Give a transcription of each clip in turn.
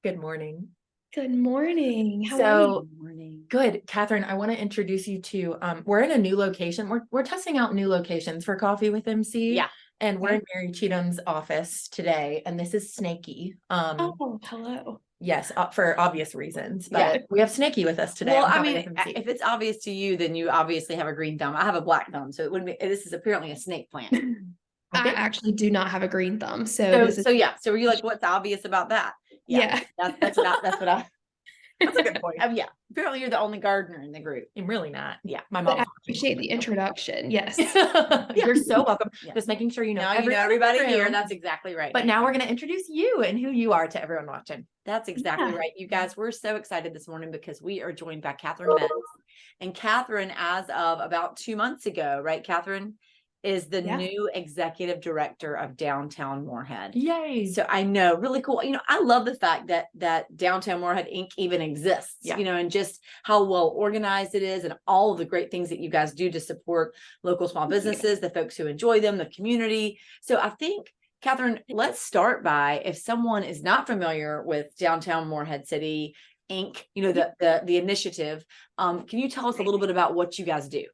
Good morning. Good morning. How are So you? Good morning. good, Kathryn. I want to introduce you to. We're in a new location. We're testing out new locations for Coffee with MC. Yeah. And we're Okay. in Mary Cheatham's office today, and this is Snaky. Oh, hello. Yes, for obvious reasons, but Yeah. we have Snaky with us today. Well, on I Coffee mean, with MC. if it's obvious to you, then you obviously have a green thumb. I have a black thumb, so it wouldn't be. This is apparently a snake plant. I Okay. actually do not have a green thumb, so So, this is so yeah. So were you like, what's obvious about that? yeah. That's what I. That's a good point. Yeah. Apparently, you're the only gardener in the group. I'm really not. Yeah. My But I mom. appreciate the introduction. Yes. You're so welcome. Yeah. Just making sure you know Now you know everybody in the here. room. That's exactly right. But now we're going to introduce you and who you are to everyone watching. That's exactly Yeah. right. You guys, we're so excited this morning because we are joined by Kathryn Metts. And Kathryn, as of about 2 months ago, right? Kathryn is the Yeah. new executive director of Downtown Morehead. Yay. So I know, really cool. I love the fact that Downtown Morehead Inc. even exists, Yeah. and just how well organized it is and all of the great things that you guys do to support local small businesses, the folks who enjoy them, the community. So I think, Kathryn, let's start by, if someone is not familiar with Downtown Morehead City Inc., the initiative, can you tell us a little bit about what you guys do?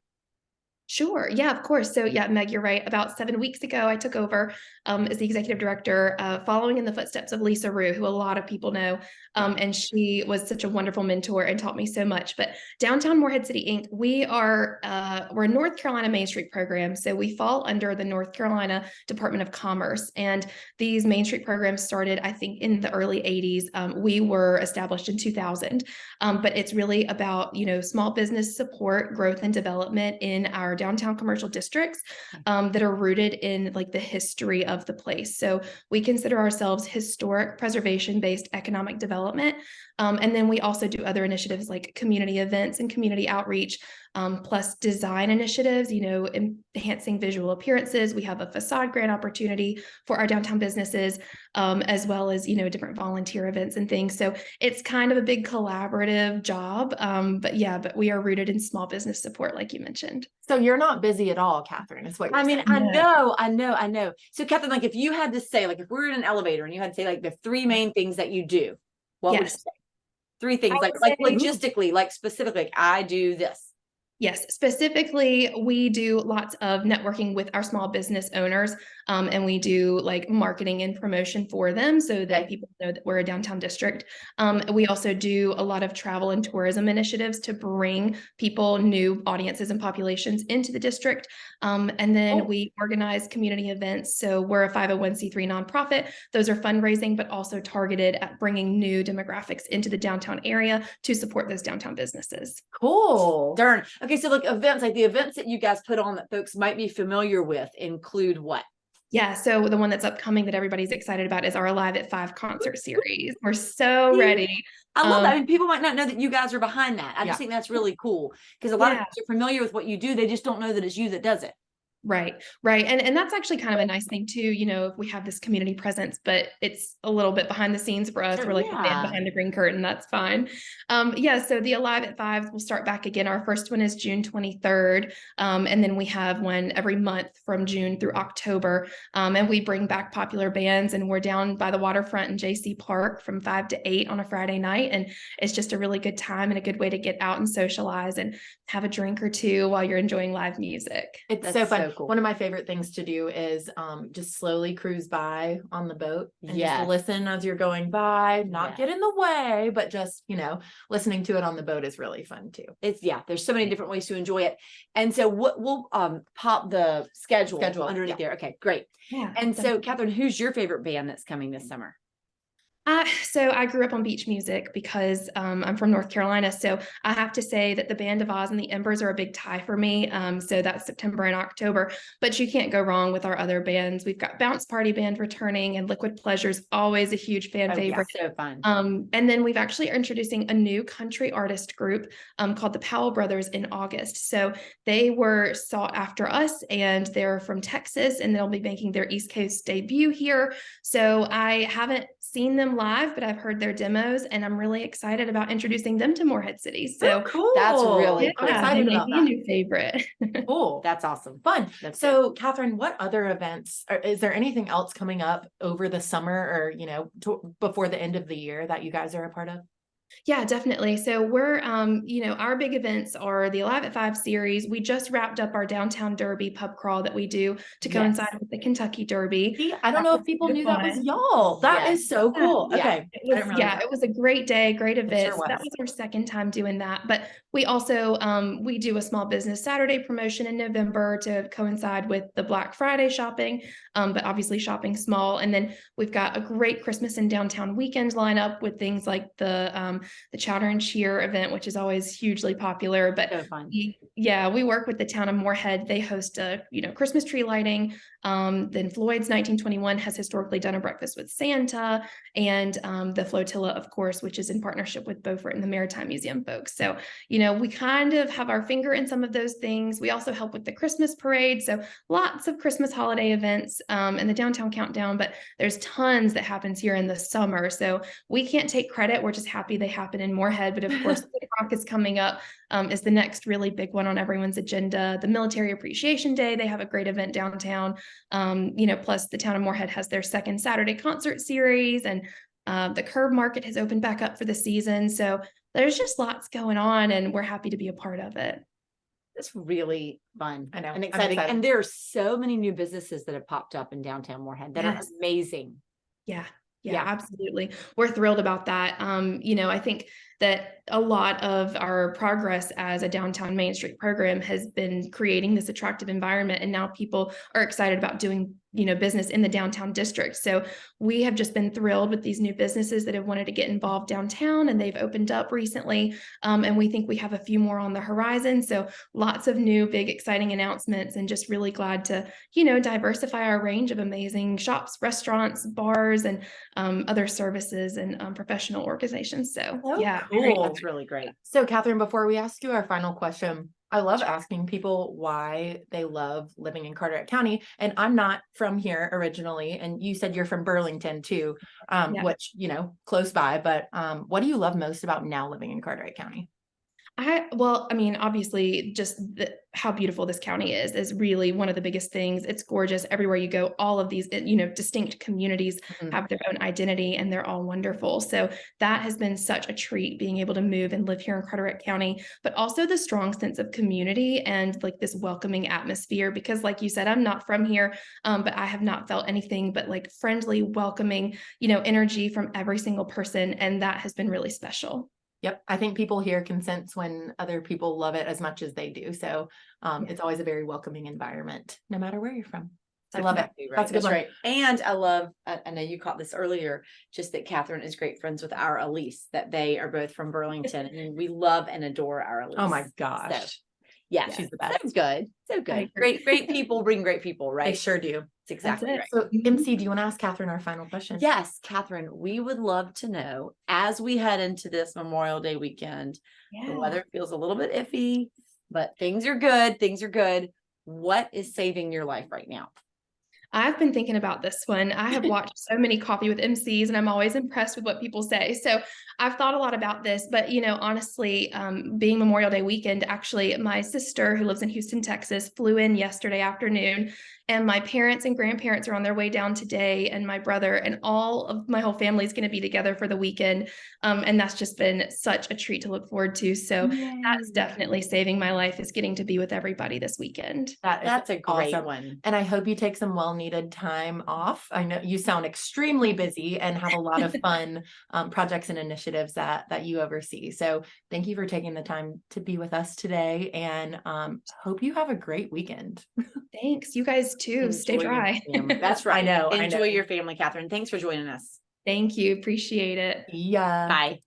Sure. Yeah, of course. So yeah, Meg, you're right. About 7 weeks ago, I took over as the executive director, following in the footsteps of Lisa Rue, who a lot of people know. And she was such a wonderful mentor and taught me so much. But Downtown Morehead City Inc., we're a North Carolina Main Street program. So we fall under the North Carolina Department of Commerce. And these Main Street programs started, I think, in the early 80s. We were established in 2000. But it's really about, small business support, growth, and development in our downtown commercial districts that are rooted in like the history of the place. So we consider ourselves historic preservation-based economic development. And then we also do other initiatives like community events and community outreach, plus design initiatives, enhancing visual appearances. We have a facade grant opportunity for our downtown businesses, as well as, different volunteer events and things. So it's kind of a big collaborative job. But we are rooted in small business support, like you mentioned. So you're not busy at all, Kathryn. Is what you're saying. I know. So Kathryn, like if you had to say, like if we're in an elevator and you had to say like the three main things that you do, what would you say? Three things, like logistically, like specifically, like, I do this. Yes, specifically, we do lots of networking with our small business owners, and we do like marketing and promotion for them so that people know that we're a downtown district. We also do a lot of travel and tourism initiatives to bring people, new audiences and populations into the district. And then we organize community events. So we're a 501c3 nonprofit. Those are fundraising, but also targeted at bringing new demographics into the downtown area to support those downtown businesses. Cool. Darn. Okay, so like events, like the events that you guys put on that folks might be familiar with include what? Yeah, so the one that's upcoming that everybody's excited about is our Alive at 5 concert series. We're so ready. I love that. I mean, people might not know that you guys are behind that. I just think that's really cool because a lot of folks are familiar with what you do. They just don't know that it's you that does it. Right. And that's actually kind of a nice thing too, if we have this community presence, but it's a little bit behind the scenes for us. We're like the man behind the green curtain. That's fine. So the Alive at 5 will start back again. Our first one is June 23rd. And then we have one every month from June through October. And we bring back popular bands, and we're down by the waterfront in JC Park from 5 to 8 on a Friday night. And it's just a really good time and a good way to get out and socialize and have a drink or two while you're enjoying live music. It's so fun. Cool. One of my favorite things to do is just slowly cruise by on the boat and just listen as you're going by, not get in the way, but just, listening to it on the boat is really fun too. There's so many different ways to enjoy it. And so we'll pop the schedule underneath there. Okay, great. Yeah. And so Kathryn, who's your favorite band that's coming this summer? So I grew up on beach music because I'm from North Carolina. So I have to say that the Band of Oz and the Embers are a big tie for me. So that's September and October. But you can't go wrong with our other bands. We've got Bounce Party Band returning, and Liquid Pleasure's always a huge fan favorite. Yeah, so fun. And then we've actually are introducing a new country artist group called the Powell Brothers in August. So they were sought after us, and they're from Texas, and they'll be making their East Coast debut here. So I haven't seen them live, but I've heard their demos, and I'm really excited about introducing them to Morehead City. So cool. That's really I'm cool. excited they may about be that. a new favorite. Cool. That's awesome. Fun. That's So, Kathryn, what other events, is there anything else coming up over the summer or, before the end of the year that you guys are a part of? Yeah, definitely. So we're, our big events are the Alive at 5 series. We just wrapped up our Downtown Derby pub crawl that we do to coincide with the Kentucky Derby. See, I don't know if people knew that was fun. y'all. That is so cool. Yeah. Okay. It was a great day, great event. sure So that was. was our second time doing that. But we also, we do a small business Saturday promotion in November to coincide with the Black Friday shopping, but obviously shopping small. And then we've got a great Christmas in Downtown weekend lineup with things like the Chowder and Cheer event, which is always hugely popular. But So fun. we work with the town of Morehead. They host a, Christmas tree lighting. Then Floyd's 1921 has historically done a breakfast with Santa, and the Flotilla, of course, which is in partnership with Beaufort and the Maritime Museum folks. So, we kind of have our finger in some of those things. We also help with the Christmas parade. So lots of Christmas holiday events and the Downtown Countdown, but there's tons that happens here in the summer. So we can't take credit. We're just happy they happen in Morehead. But of course, the Rock is coming up, is the next really big one on everyone's agenda. The Military Appreciation Day, they have a great event downtown. Plus the town of Morehead has their second Saturday concert series, and the Curb Market has opened back up for the season. So there's just lots going on, and we're happy to be a part of it. It's really fun. I know. And exciting. And there are so many new businesses that have popped up in downtown Morehead that are amazing. Yeah, absolutely. We're thrilled about that. I think that a lot of our progress as a downtown Main Street program has been creating this attractive environment, and now people are excited about doing business in the downtown district. So we have just been thrilled with these new businesses that have wanted to get involved downtown, and they've opened up recently, and we think we have a few more on the horizon. So lots of new big exciting announcements, and just really glad to diversify our range of amazing shops, restaurants, bars, and other services and professional organizations. So cool. That's really great. So, Kathryn, before we ask you our final question, I love asking people why they love living in Carteret County. And I'm not from here originally. And you said you're from Burlington too, which, close by. But what do you love most about now living in Carteret County? Obviously, just how beautiful this county is really one of the biggest things. It's gorgeous everywhere you go. All of these, distinct communities have their own identity, and they're all wonderful. So that has been such a treat, being able to move and live here in Carteret County, but also the strong sense of community and like this welcoming atmosphere. Because like you said, I'm not from here, but I have not felt anything but like friendly, welcoming, energy from every single person. And that has been really special. Yep. I think people here can sense when other people love it as much as they do. So it's always a very welcoming environment, no matter where you're from. I love it. Right. That's a good one. Right. And I love, I know you caught this earlier, just that Kathryn is great friends with our Elise, that they are both from Burlington, and we love and adore our Elise. Oh my gosh. So, yeah, she's the best. So good. So good. Great people bring great people, right? They sure do. It's exactly right. So, MC, do you want to ask Kathryn our final question? Yes, Kathryn, we would love to know, as we head into this Memorial Day weekend, the weather feels a little bit iffy, but things are good. Things are good. What is saving your life right now? I've been thinking about this one. I have watched so many Coffee with MCs, and I'm always impressed with what people say. So I've thought a lot about this, but honestly, being Memorial Day weekend, actually, my sister who lives in Houston, Texas, flew in yesterday afternoon, and my parents and grandparents are on their way down today, and my brother, and all of my whole family is going to be together for the weekend. And that's just been such a treat to look forward to. So that's definitely saving my life, is getting to be with everybody this weekend. That's a great awesome one. And I hope you take some well-needed time off. I know you sound extremely busy and have a lot of fun projects and initiatives that you oversee. So thank you for taking the time to be with us today, and hope you have a great weekend. Thanks. You guys too. Enjoy Stay dry. That's right. I know. Enjoy your family, Kathryn. Thanks for joining us. Thank you. Appreciate it. Yeah. Bye.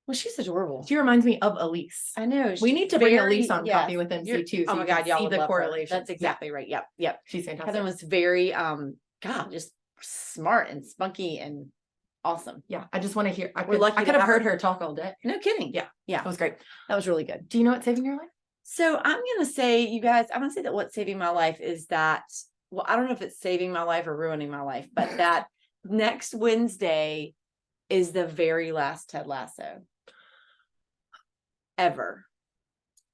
Well, she's adorable. She reminds me of Elise. I know. We need to bring Elise on Coffee with MC too. Oh my God, y'all see would the love correlation. Her. That's exactly right. Yep. She's fantastic. Kathryn was very, just smart and spunky and awesome. Yeah. I just want to hear. I We're lucky could to have have heard her. her talk all day. No kidding. Yeah. Yeah. That was great. That was really good. Do you know what's saving your life? So I'm going to say, you guys, I'm going to say that what's saving my life is that, well, I don't know if it's saving my life or ruining my life, but that next Wednesday is the very last Ted Lasso ever.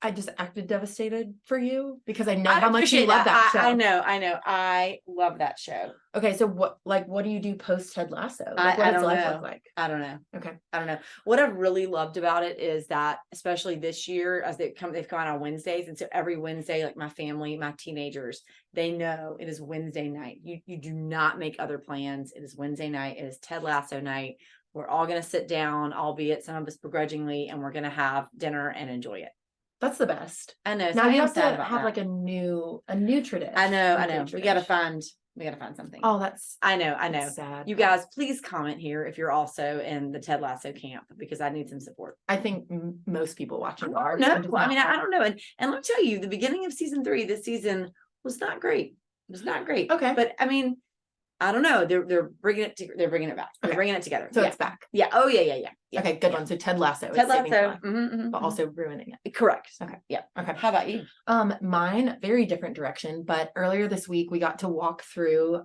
I just acted devastated for you because I know I how much you appreciate love that show. I know. I love that show. Okay, so what do you do post Ted Lasso? Like, what I does don't life know. look like? I don't know. Okay. I don't know. What I've really loved about it is that, especially this year, as they've come out on Wednesdays. And so every Wednesday, like my family, my teenagers, they know it is Wednesday night. You do not make other plans. It is Wednesday night. It is Ted Lasso night. We're all going to sit down, albeit some of us begrudgingly, and we're going to have dinner and enjoy it. That's the best. I know. So Now I you am have to sad about have that. like a new tradition. I know. Tradition. We gotta find something. Oh, that's I know. sad. You guys, please comment here if you're also in the Ted Lasso camp, because I need some support. I think most people watching are. No, I mean, I don't know. And let me tell you, the beginning of season 3 this season was not great. It was not great. Okay. But I mean, I don't know. They're bringing it back. They're bringing it together. So it's back. Yeah. Oh yeah. Okay, good one. So Ted Lasso Ted is saving Lasso, life, but also ruining it. correct. Okay. Yeah. Okay. How about you? Mine, very different direction, but earlier this week we got to walk through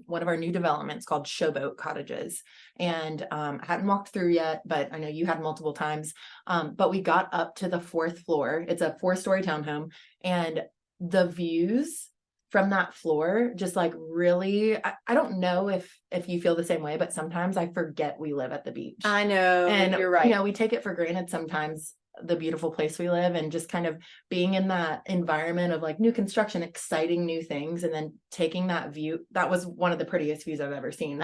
one of our new developments called Showboat Cottages. And I hadn't walked through yet, but I know you had multiple times. But we got up to the 4th floor. It's a 4-story townhome, and the views from that floor just like really, I don't know if you feel the same way, but sometimes I forget we live at the beach. I know, And you're right. You know, we take it for granted sometimes, the beautiful place we live, and just kind of being in that environment of like new construction, exciting new things, and then taking that view. That was one of the prettiest views I've ever seen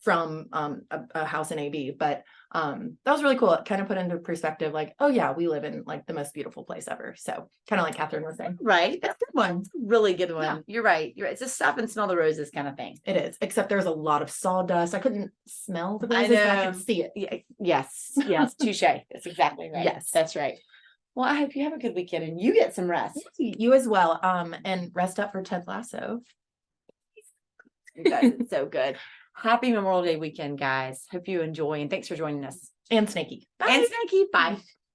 from a house in AB. But that was really cool. It kind of put into perspective, like, oh yeah, we live in like the most beautiful place ever. So kind of like Kathryn was saying. Right. That's a good one. Really good one. Yeah. You're right. It's just stop and smell the roses kind of thing. It is, except there's a lot of sawdust. I couldn't smell the roses, but I could see it. Yeah, yes. Touche. That's exactly right. Yes. That's right. Well, I hope you have a good weekend and you get some rest. You as well. And rest up for Ted Lasso. You guys, it's so good. Happy Memorial Day weekend, guys. Hope you enjoy, and thanks for joining us. And Snaky. And Snaky. Bye.